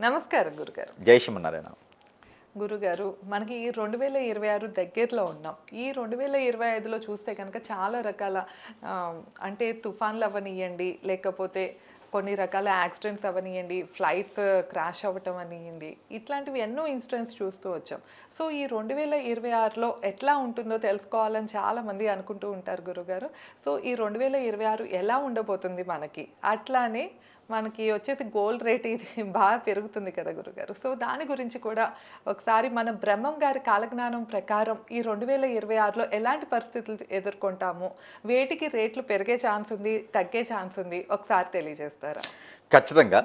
నమస్కారం గురుగారు. జై శ్రీమన్నారాయణ. గురుగారు, మనకి 2026 దగ్గరలో ఉన్నాం. ఈ 2025లో చూస్తే కనుక చాలా రకాల అంటే తుఫాన్లు అవ్వనియండి, లేకపోతే కొన్ని రకాల యాక్సిడెంట్స్ అవ్వనియండి, ఫ్లైట్స్ క్రాష్ అవ్వటం అనియండి, ఇట్లాంటివి ఎన్నో ఇన్సిడెంట్స్ చూస్తూ వచ్చాం. సో ఈ 2026లో ఎట్లా ఉంటుందో తెలుసుకోవాలని చాలామంది అనుకుంటూ ఉంటారు గురుగారు. సో ఈ 2026 ఎలా ఉండబోతుంది మనకి, అట్లానే మనకి వచ్చేసి గోల్డ్ రేట్ ఇది బాగా పెరుగుతుంది కదా గురుగారు. సో దాని గురించి కూడా ఒకసారి మన బ్రహ్మం గారి కాలజ్ఞానం ప్రకారం ఈ 2026లో ఎలాంటి పరిస్థితులు ఎదుర్కొంటాము, వేటికి రేట్లు పెరిగే ఛాన్స్ ఉంది, తగ్గే ఛాన్స్ ఉంది, ఒకసారి తెలియజేస్తారా? ఖచ్చితంగా.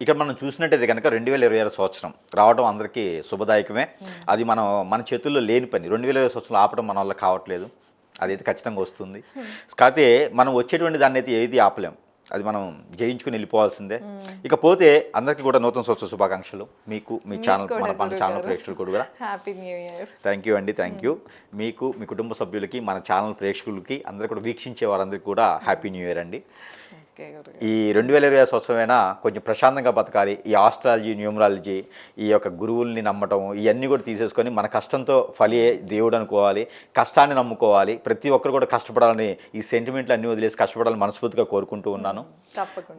ఇక్కడ మనం చూసినట్టయితే కనుక 2026 సంవత్సరం రావడం అందరికీ శుభదాయకమే. అది మన చేతుల్లో లేని పని. 2026 సంవత్సరం ఆపడం మన వల్ల కావట్లేదు. అదైతే ఖచ్చితంగా వస్తుంది. కాకపోతే మనం వచ్చేటువంటి దాన్ని అయితే ఏది ఆపలేం. అది మనం జయించుకుని వెళ్ళిపోవాల్సిందే. ఇకపోతే అందరికీ కూడా నూతన సంవత్సర శుభాకాంక్షలు. మీకు, మీ ఛానల్, మన ఛానల్ ప్రేక్షకులు కూడా happy new year. Thank you అండి. Thank you. మీకు, మీ కుటుంబ సభ్యులకి, మన ఛానల్ ప్రేక్షకులకి, అందరూ కూడా వీక్షించే వారందరికీ కూడా హ్యాపీ న్యూ ఇయర్ అండి. ఈ 2026 సంవత్సరమైనా కొంచెం ప్రశాంతంగా బతకాలి. ఈ ఆస్ట్రాలజీ, న్యూమరాలజీ, ఈ యొక్క గురువుల్ని నమ్మటం, ఇవన్నీ కూడా తీసేసుకొని మన కష్టంతో ఫలి దేవుడు అనుకోవాలి, కష్టాన్ని నమ్ముకోవాలి. ప్రతి ఒక్కరు కూడా కష్టపడాలని, ఈ సెంటిమెంట్లు అన్నీ వదిలేసి కష్టపడాలని మనస్ఫూర్తిగా కోరుకుంటూ ఉన్నాను.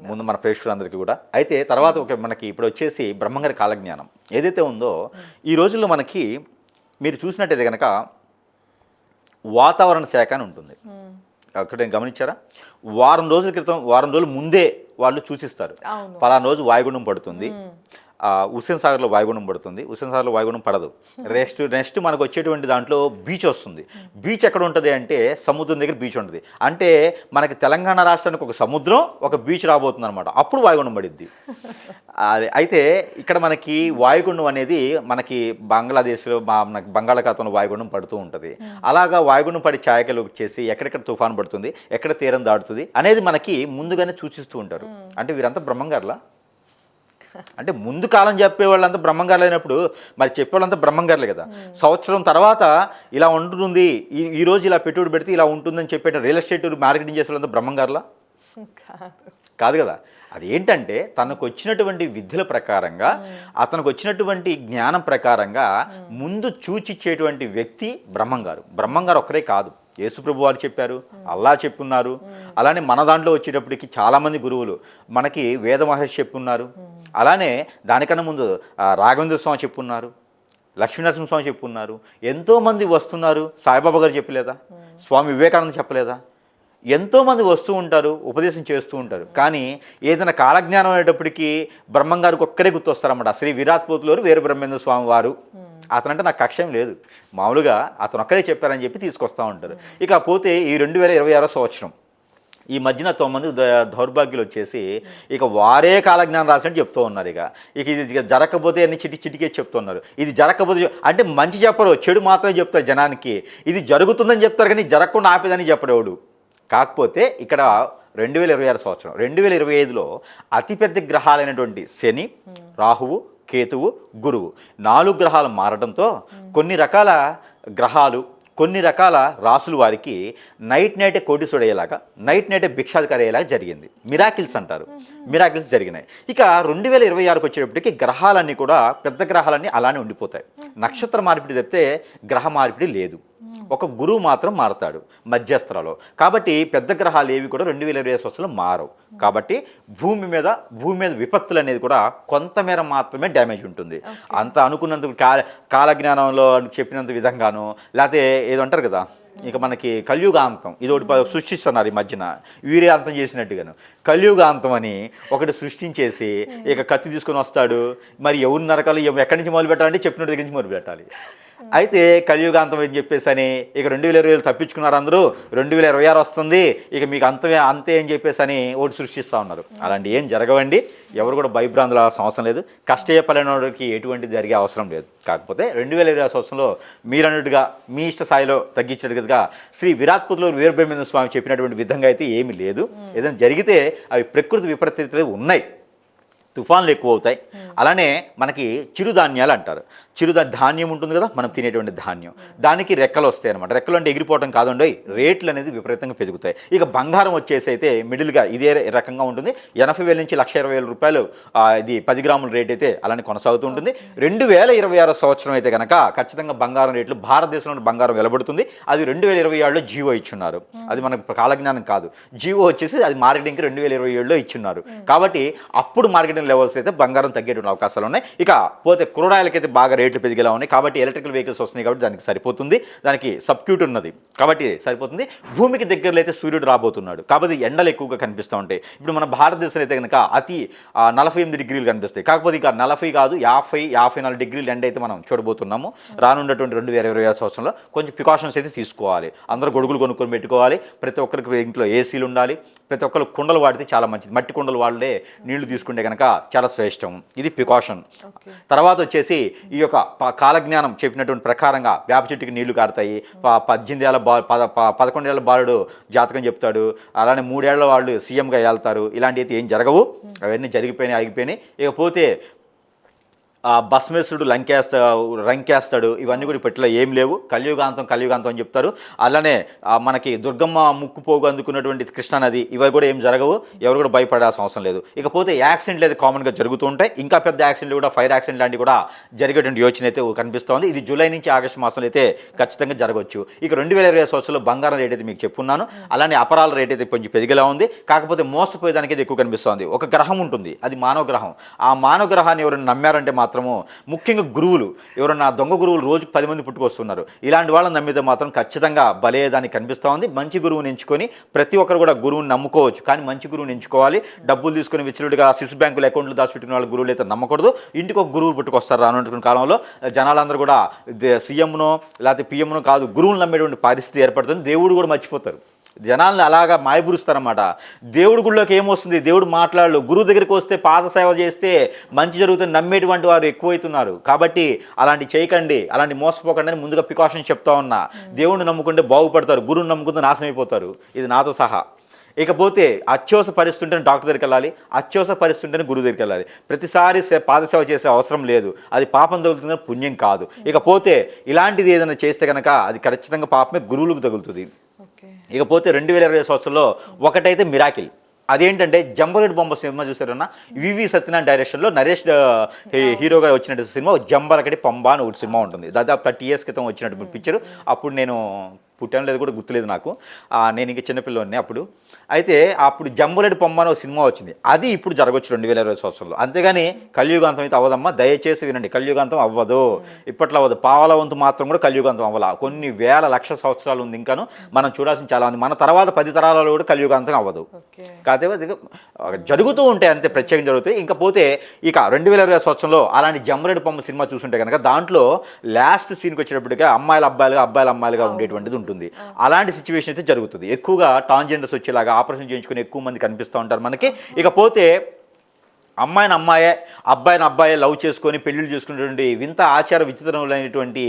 ముందు మన ప్రేక్షకులందరికీ కూడా. అయితే తర్వాత మనకి ఇప్పుడు వచ్చేసి బ్రహ్మంగారి కాలజ్ఞానం ఏదైతే ఉందో, ఈ రోజుల్లో మనకి మీరు చూసినట్టయితే కనుక వాతావరణ శాఖ అని ఉంటుంది. అక్కడ గమనించారా? వారం రోజుల ముందే వాళ్ళు సూచిస్తారు. పలానా రోజు వాయుగుండం పడుతుంది, హుస్సేన్ సాగర్లో వాయుగుండం పడుతుంది, హుస్సేన్ సాగర్లో వాయుగుండం పడదు. నెక్స్ట్ మనకు వచ్చేటువంటి దాంట్లో బీచ్ వస్తుంది. బీచ్ ఎక్కడ ఉంటుంది అంటే సముద్రం దగ్గర బీచ్ ఉంటుంది. అంటే మనకి తెలంగాణ రాష్ట్రానికి ఒక సముద్రం, ఒక బీచ్ రాబోతుంది అనమాట. అప్పుడు వాయుగుండం పడిద్ది. అయితే ఇక్కడ మనకి వాయుగుండం అనేది మనకి బంగ్లాదేశ్లో మనకి బంగాళాఖాతంలో వాయుగుండం పడుతూ ఉంటుంది. అలాగా వాయుగుండం పడి ఛాయకలు వచ్చేసి ఎక్కడెక్కడ తుఫాను పడుతుంది, ఎక్కడ తీరం దాటుతుంది అనేది మనకి ముందుగానే సూచిస్తూ ఉంటారు. అంటే వీరంతా బ్రహ్మంగారులా? అంటే ముందు కాలం చెప్పే వాళ్ళంతా బ్రహ్మంగారులు అయినప్పుడు మరి చెప్పేవాళ్ళంతా బ్రహ్మంగారులే కదా. సంవత్సరం తర్వాత ఇలా ఉంటుంది, ఈ రోజు ఇలా పెట్టుబడి పెడితే ఇలా ఉంటుందని చెప్పేట రియల్ ఎస్టేట్ మార్కెటింగ్ చేసే వాళ్ళంతా బ్రహ్మంగారులా? కాదు కదా. అదేంటంటే తనకు వచ్చినటువంటి విద్యల ప్రకారంగా, అతనికి వచ్చినటువంటి జ్ఞానం ప్రకారంగా ముందు చూచిచ్చేటువంటి వ్యక్తి బ్రహ్మంగారు. బ్రహ్మంగారు ఒక్కరే కాదు, యేసుప్రభు వారు చెప్పారు, అల్లా చెప్పున్నారు. అలానే మన దాంట్లో వచ్చేటప్పటికి చాలామంది గురువులు మనకి వేద మహర్షి చెప్పున్నారు. అలానే దానికన్నా ముందు రాఘవేంద్ర స్వామి చెప్పున్నారు, లక్ష్మీనరసింహస్వామి చెప్పున్నారు. ఎంతోమంది వస్తున్నారు. సాయిబాబా గారు చెప్పలేదా? స్వామి వివేకానంద చెప్పలేదా? ఎంతోమంది వస్తూ ఉంటారు, ఉపదేశం చేస్తూ ఉంటారు. కానీ ఏదైనా కాలజ్ఞానం అనేటప్పటికీ బ్రహ్మంగారికి ఒక్కరే గుర్తొస్తారన్నమాట. శ్రీ విరాట్పోతులూరు వీర బ్రహ్మేంద్ర స్వామి వారు. అతనంటే నాకు కక్షం లేదు, మామూలుగా అతను ఒక్కరే చెప్పారని చెప్పి తీసుకొస్తూ ఉంటారు. ఇక పోతే ఈ 2026 సంవత్సరం ఈ మధ్యన 9 మంది దౌర్భాగ్యులు వచ్చేసి ఇక వారే కాలజ్ఞానం రాసినట్టు చెప్తూ ఉన్నారు. ఇక ఇది జరగకపోతే అన్ని చిటికే చెప్తున్నారు. ఇది జరగకపోతే అంటే మంచి చెప్పరు, చెడు మాత్రమే చెప్తారు జనానికి. ఇది జరుగుతుందని చెప్తారు కానీ జరగకుండా ఆపేదని చెప్పడేవాడు. కాకపోతే ఇక్కడ 2026 సంవత్సరం 2025లో అతిపెద్ద గ్రహాలైనటువంటి శని, రాహువు, కేతువు, గురువు 4 గ్రహాలు మారడంతో కొన్ని రకాల గ్రహాలు, కొన్ని రకాల రాసులు వారికి నైటే కోటీసుడయ్యేలాగా, నైటే భిక్షాధికారి అయ్యేలాగా జరిగింది. మిరాకిల్స్ అంటారు, మిరాకిల్స్ జరిగినాయి. ఇక 2026కి వచ్చేటప్పటికి గ్రహాలన్నీ కూడా, పెద్ద గ్రహాలన్నీ అలానే ఉండిపోతాయి. నక్షత్ర మార్పిడి తప్పితే గ్రహ మార్పిడి లేదు. ఒక గురువు మాత్రం మారతాడు మధ్యస్థరాలో. కాబట్టి పెద్ద గ్రహాలు ఏవి కూడా 2026 సంవత్సరంలో మారవు. కాబట్టి భూమి మీద విపత్తులు అనేది కూడా కొంతమేర మాత్రమే డ్యామేజ్ ఉంటుంది. అంత అనుకున్నందుకు కాలజ్ఞానంలో చెప్పినంత విధంగానో, లేకపోతే ఏదో అంటారు కదా, ఇక మనకి కలియుగాంతం ఇది ఒకటి సృష్టిస్తున్నారు ఈ మధ్యన, వీరే అంతం చేసినట్టుగాను. కలియుగాంతం అని ఒకటి సృష్టించేసి ఇక కత్తి తీసుకొని వస్తాడు. మరి ఎవరు నరకాలి, ఎక్కడి నుంచి మొదలు పెట్టాలంటే చెప్పిన దగ్గర నుంచి మొదలు పెట్టాలి. అయితే కలియుగాంతం అని చెప్పేసి అని ఇక 2020 తప్పించుకున్నారు అందరూ, 2026 వస్తుంది, ఇక మీకు అంతే అని చెప్పేసి అని ఒకటి సృష్టిస్తూ ఉన్నారు. అలాంటి ఏం జరగవండి. ఎవరు కూడా భయభ్రాంతులు అవసరం లేదు. కష్టపడిన వాడికి ఎటువంటి జరిగే అవసరం లేదు. కాకపోతే 2026 సంవత్సరంలో మీరన్నట్టుగా మీ ఇష్ట స్థాయిలో తగ్గించినట్టుగా శ్రీ విరాట్పోతులూరు వీర బ్రహ్మేంద్ర స్వామి చెప్పినటువంటి విధంగా అయితే ఏమీ లేదు. ఏదైనా జరిగితే అవి ప్రకృతి విపరీతాలు ఉన్నాయి. తుఫాన్లు ఎక్కువ అవుతాయి. అలానే మనకి చిరుధాన్యాలు అంటారు. ధాన్యం ఉంటుంది కదా, మనం తినేటువంటి ధాన్యం, దానికి రెక్కలు వస్తాయి అనమాట. రెక్కలు అంటే ఎగిరిపోవడం కాదండి, రేట్లు అనేది విపరీతంగా పెరుగుతాయి. ఇక బంగారం వచ్చేసి అయితే మిడిల్గా ఇదే రకంగా ఉంటుంది. 80,000 నుంచి 1,20,000 రూపాయలు ఇది 10 గ్రాముల రేట్ అయితే అలానే కొనసాగుతూ ఉంటుంది. 2026 సంవత్సరం అయితే కనుక ఖచ్చితంగా బంగారం రేట్లు భారతదేశంలో బంగారం వెలబడుతుంది. అది 2027లో జీవో ఇచ్చున్నారు. అది మనకు కాలజ్ఞానం కాదు, జీవో వచ్చేసి అది మార్కెటింగ్కి 2027లో ఇచ్చున్నారు. కాబట్టి అప్పుడు మార్కెటింగ్ లెవెల్స్ అయితే బంగారం తగ్గేటువంటి అవకాశాలు ఉన్నాయి. ఇక పోతే క్రూడాయిలకైతే బాగా రేట్లు పెరిగేలా ఉన్నాయి. కాబట్టి ఎలక్ట్రికల్ వెహికల్స్ వస్తున్నాయి కాబట్టి దానికి సరిపోతుంది, దానికి సబ్క్యూట్ ఉన్నది కాబట్టి సరిపోతుంది. భూమికి దగ్గరలో అయితే సూర్యుడు రాబోతున్నాడు కాబట్టి ఎండలు ఎక్కువగా కనిపిస్తూ ఉంటాయి. ఇప్పుడు మన భారతదేశంలో అయితే కనుక అతి 48 డిగ్రీలు కనిపిస్తాయి. కాకపోతే ఇక 40 కాదు 50-54 డిగ్రీలు ఎండ అయితే మనం చూడబోతున్నాము రానున్నటువంటి 2026 సంవత్సరంలో. కొంచెం ప్రికాషన్స్ అయితే తీసుకోవాలి. అందరూ గొడుగులు కొనుక్కొని పెట్టుకోవాలి. ప్రతి ఒక్కరికి ఇంట్లో ఏసీలు ఉండాలి. ప్రతి ఒక్కరు కుండలు వాడితే చాలా మంచిది. మట్టి కుండలు వాడే నీళ్లు తీసుకుంటే కనుక చాలా శ్రేష్టం. ఇది ప్రికాషన్. తర్వాత వచ్చేసి ఈ యొక్క కాలజ్ఞానం చెప్పినటువంటి ప్రకారంగా వేప చెట్టుకి నీళ్లు కారుతాయి. 18 ఏళ్ళ 11 ఏళ్ళ బాలుడు జాతకం చెప్తాడు. అలానే 3 ఏళ్ల వాళ్ళు సీఎంగా వెళ్తారు. ఇలాంటివి అయితే ఏం జరగవు. అవన్నీ జరిగిపోయినాయి, ఆగిపోయినాయి. ఇకపోతే భస్మేశ్వరుడు రంకేస్తాడు. ఇవన్నీ కూడా ఇప్పట్లో ఏం లేవు. కలియుగాంతం అని చెప్తారు. అలానే మనకి దుర్గమ్మ ముక్కు పోగు అందుకున్నటువంటి కృష్ణానది, ఇవి కూడా ఏం జరగవు. ఎవరు కూడా భయపడాల్సిన అవసరం లేదు. ఇకపోతే యాక్సిడెంట్లు అయితే కామన్గా జరుగుతూ ఉంటాయి. ఇంకా పెద్ద యాక్సిడెంట్లు కూడా, ఫైర్ యాక్సిడెంట్ లాంటివి కూడా జరిగేటువంటి యోచన అయితే కనిపిస్తోంది. ఇది జూలై నుంచి ఆగస్టు మాసంలో అయితే ఖచ్చితంగా జరగవచ్చు. ఇక 2020 సంవత్సరంలో బంగారం రేట్ అయితే మీకు చెప్పున్నాను. అలానే అపరాల రేట్ అయితే కొంచెం పెరిగేలా ఉంది. కాకపోతే మోసపోయేదానికి అయితే ఎక్కువ కనిపిస్తోంది. ఒక గ్రహం ఉంటుంది, అది మానవ గ్రహం. ఆ మానవ గ్రహాన్ని ఎవరైనా నమ్మారంటే మాత్రము, ముఖ్యంగా గురువులు, ఎవరన్నా దొంగ గురువులు రోజుకు 10 మంది పుట్టుకొస్తున్నారు. ఇలాంటి వాళ్ళని నమ్మితే మాత్రం ఖచ్చితంగా బలేదానికి కనిపిస్తూ ఉంది. మంచి గురువుని ఎంచుకొని ప్రతి ఒక్కరు కూడా గురువుని నమ్ముకోవచ్చు. కానీ మంచి గురువుని ఎంచుకోవాలి. డబ్బులు తీసుకొని విచ్చలుడిగా స్విస్ బ్యాంకులు అకౌంట్లు దాచిపెట్టిన వాళ్ళ గురువులు అయితే నమ్మకూడదు. ఇంటికి ఒక గురువు పుట్టుకొస్తారు రానున్నటువంటి కాలంలో. జనాలందరూ కూడా సీఎంనో లేకపోతే పిఎంనో కాదు, గురువులు నమ్మేటువంటి పరిస్థితి ఏర్పడుతుంది. దేవుడు కూడా మర్చిపోతారు. జనాలను అలాగా మాయబురుస్తారన్నమాట. దేవుడి గుళ్ళోకి ఏమొస్తుంది, దేవుడు మాట్లాడలు. గురువు దగ్గరికి వస్తే పాద సేవ చేస్తే మంచి జరుగుతుంది నమ్మేటువంటి వారు ఎక్కువైతున్నారు. కాబట్టి అలాంటి చేయకండి, అలాంటి మోసపోకండి అని ముందుగా ప్రికాషన్స్ చెప్తా ఉన్నా. దేవుడిని నమ్ముకుంటే బాగుపడతారు, గురువుని నమ్ముకుంటే నాశనం అయిపోతారు. ఇది నాతో సహా. ఇకపోతే అత్యవసర పరిస్థితుంటేనే డాక్టర్ దగ్గరికి వెళ్ళాలి, అత్యవసర పరిస్థితుంటేనే గురువు దగ్గరికి వెళ్ళాలి. ప్రతిసారి పాదసేవ చేసే అవసరం లేదు. అది పాపం తగులుతుందని పుణ్యం కాదు. ఇకపోతే ఇలాంటిది ఏదైనా చేస్తే కనుక అది ఖచ్చితంగా పాపమే గురువులకు తగులుతుంది. ఇకపోతే 2020 సంవత్సరంలో ఒకటైతే మిరాకిల్. అదేంటంటే జంబలెడ్ బొమ్మ సినిమా చూసారన్నా, వివి సత్యనారాయణ డైరెక్షన్లో నరేష్ హీరోగా వచ్చినట్టు సినిమా జంబలకడి పంబ అని ఒకటి సినిమా ఉంటుంది. దాదాపు 30 years క్రితం వచ్చినట్టు పిక్చర్. అప్పుడు నేను పుట్టాను లేదు కూడా గుర్తులేదు నాకు. నేను ఇంక చిన్నపిల్లని అప్పుడు. అయితే అప్పుడు జంబులెడ్ పొమ్మ అని ఒక సినిమా వచ్చింది. అది ఇప్పుడు జరగవచ్చు 2020 సంవత్సరంలో. అంతేగాని కలియుగాంతం అయితే అవ్వదమ్మా, దయచేసి వినండి. కలియుగాంతం అవ్వదు, ఇప్పట్లో అవ్వదు. పావల వంతు మాత్రం కూడా కలియుగాంతం అవ్వాల. కొన్ని వేల లక్ష సంవత్సరాలు ఉంది ఇంకాను. మనం చూడాల్సిన చాలా ఉంది. మన తర్వాత 10 తరాలలో కూడా కలియుగాంతం అవ్వదు. కాకపోతే జరుగుతూ ఉంటాయి అంతే, ప్రత్యేకంగా జరుగుతాయి. ఇంకపోతే ఇక 2020 సంవత్సరంలో అలాంటి జంబులెడ్ పొమ్మ సినిమా చూస్తుంటే కనుక దాంట్లో లాస్ట్ సీన్కి వచ్చేటప్పటిగా అమ్మాయిలు అబ్బాయిలుగా, అబ్బాయిలు అమ్మాయిలుగా ఉండేటువంటిది ఉంటుంది. అలాంటి సిచ్యువేషన్ అయితే జరుగుతుంది. ఎక్కువగా ట్రాన్స్జెండర్స్ వచ్చేలాగా ఆపరేషన్ చేయించుకుని ఎక్కువ మంది కనిపిస్తూ ఉంటారు మనకి. ఇకపోతే అమ్మాయిని అమ్మాయే, అబ్బాయిని అబ్బాయే లవ్ చేసుకొని పెళ్లిళ్ళు చేసుకునేటువంటి వింత ఆచార విచిత్రములైనటువంటి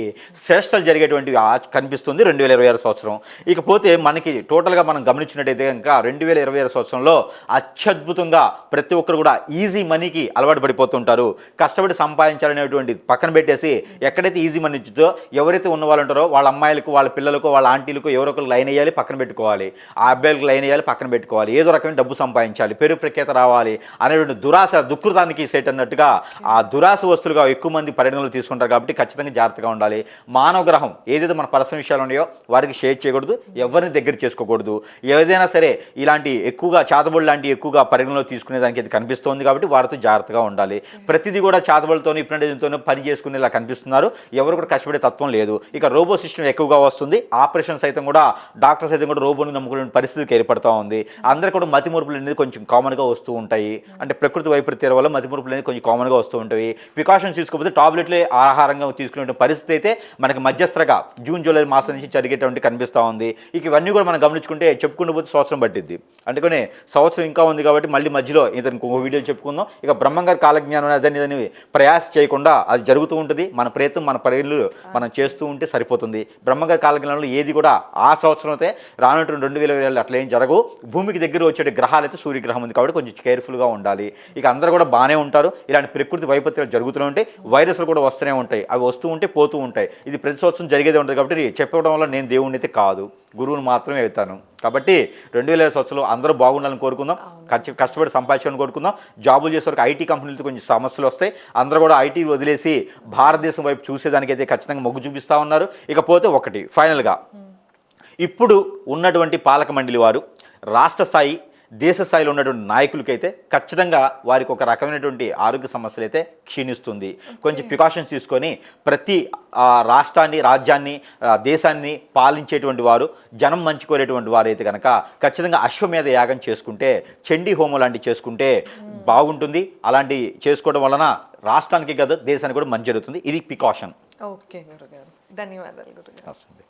శ్రేష్టలు జరిగేటువంటి కనిపిస్తుంది 2026 సంవత్సరం. ఇకపోతే మనకి టోటల్గా మనం గమనించినట్టయితే కనుక 2026 సంవత్సరంలో అత్యద్భుతంగా ప్రతి ఒక్కరు కూడా ఈజీ మనీకి అలవాటు పడిపోతుంటారు. కష్టపడి సంపాదించాలనేటువంటి పక్కన పెట్టేసి ఎక్కడైతే ఈజీ మనీ ఇచ్చుతో ఎవరైతే ఉన్న వాళ్ళు ఉంటారో వాళ్ళ అమ్మాయిలకు, వాళ్ళ పిల్లలకు, వాళ్ళ ఆంటీలకు ఎవరో ఒకరు లైన్ వేయాలి, పక్కన పెట్టుకోవాలి. ఆ అబ్బాయిలకు లైన్ వేయాలి, పక్కన పెట్టుకోవాలి. ఏదో రకమైన డబ్బు సంపాదించాలి, పేరు ప్రఖ్యాత రావాలి అనేటువంటి దురాశ దుకృతానికి సెట్ అన్నట్టుగా ఆ దురాశ వస్తువులుగా ఎక్కువ మంది పరిగణనలు తీసుకుంటారు. కాబట్టి ఖచ్చితంగా జాగ్రత్తగా ఉండాలి. మానవ గ్రహం ఏదైతే మన పర్సనల్ విషయాలు ఉన్నాయో వారికి షేర్ చేయకూడదు, ఎవరిని దగ్గర చేసుకోకూడదు. ఏదైనా సరే ఇలాంటి ఎక్కువగా చేతబడులు లాంటి ఎక్కువగా పరిగణనలో తీసుకునేదానికి అయితే కనిపిస్తోంది. కాబట్టి వారితో జాగ్రత్తగా ఉండాలి. ప్రతిదీ కూడా చేతబడులతో ఇప్పుడంతోనే పని చేసుకునేలా కనిపిస్తున్నారు. ఎవరు కూడా కష్టపడే తత్వం లేదు. ఇక రోబో సిస్టమ్ ఎక్కువగా వస్తుంది. ఆపరేషన్ సైతం కూడా డాక్టర్ సైతం కూడా రోబోని నమ్ముకునే పరిస్థితికి ఏర్పడుతూ ఉంది. అందరూ కూడా మతి మురుపులు అనేది కొంచెం కామన్గా వస్తూ ఉంటాయి. అంటే ప్రకృతి వైపు వల్ల మతిమరుపులు అనేది కొంచెం కామన్గా వస్తూ ఉంటాయి. ప్రికాషన్స్ తీసుకోకపోతే టాబ్లెట్లే ఆహారంగా తీసుకునే పరిస్థితి అయితే మనకి మధ్యస్థరగా జూన్ జూలై మాసం నుంచి జరిగేటువంటి కనిపిస్తూ ఉంది. ఇక ఇవన్నీ కూడా మనం గమనించుకుంటే చెప్పుకుంటూ పోతే సంవత్సరం పట్టిద్ది. అందుకనే సంవత్సరం ఇంకా ఉంది కాబట్టి మళ్ళీ మధ్యలో ఇతను ఇంకొక వీడియో చెప్పుకుందాం. ఇక బ్రహ్మంగారి కాలజ్ఞానం అదని ప్రయాస చేయకుండా అది జరుగుతూ ఉంటుంది. మన ప్రయత్నం మన పనులు మనం చేస్తూ ఉంటే సరిపోతుంది. బ్రహ్మంగారి కాలజ్ఞానంలో ఏది కూడా ఆ సంవత్సరం అయితే రానున్నటువంటి 2020 అట్లా ఏం జరగవు. భూమికి దగ్గర వచ్చే గ్రహాలు అయితే సూర్యగ్రహం ఉంది కాబట్టి కొంచెం కేర్ఫుల్గా ఉండాలి. ఇక అందరూ కూడా బాగానే ఉంటారు. ఇలాంటి ప్రకృతి వైపత్యాలు జరుగుతూనే ఉంటాయి, వైరస్లు కూడా వస్తూనే ఉంటాయి, అవి వస్తూ ఉంటే పోతూ ఉంటాయి. ఇది ప్రతి సంవత్సరం జరిగేదే ఉంటుంది. కాబట్టి చెప్పడం వల్ల నేను దేవుడిని అయితే కాదు, గురువుని మాత్రమే అవుతాను. కాబట్టి 2020 సంవత్సరంలో అందరూ బాగుండాలని కోరుకుందాం, కష్టపడి సంపాదించాలని కోరుకుందాం. జాబులు చేసే వరకు ఐటీ కంపెనీలతో కొంచెం సమస్యలు వస్తాయి. అందరూ కూడా ఐటీ వదిలేసి భారతదేశం వైపు చూసేదానికైతే ఖచ్చితంగా మొగ్గు చూపిస్తూ ఉన్నారు. ఇకపోతే ఒకటి ఫైనల్గా, ఇప్పుడు ఉన్నటువంటి పాలక మండలి వారు రాష్ట్ర స్థాయి, దేశ స్థాయిలో ఉన్నటువంటి నాయకులకైతే ఖచ్చితంగా వారికి ఒక రకమైనటువంటి ఆరోగ్య సమస్యలు అయితే క్షీణిస్తుంది. కొంచెం ప్రికాషన్స్ తీసుకొని ప్రతి రాష్ట్రాన్ని, రాజ్యాన్ని, దేశాన్ని పాలించేటువంటి వారు, జనం మంచి కోరేటువంటి వారు అయితే కనుక ఖచ్చితంగా అశ్వమేధ యాగం చేసుకుంటే, చండీ హోమం లాంటివి చేసుకుంటే బాగుంటుంది. అలాంటి చేసుకోవడం వలన రాష్ట్రానికి కదా దేశానికి కూడా మంచి జరుగుతుంది. ఇది ప్రికాషన్. ఓకే గురుగారు, ధన్యవాదాలు గురుగారు.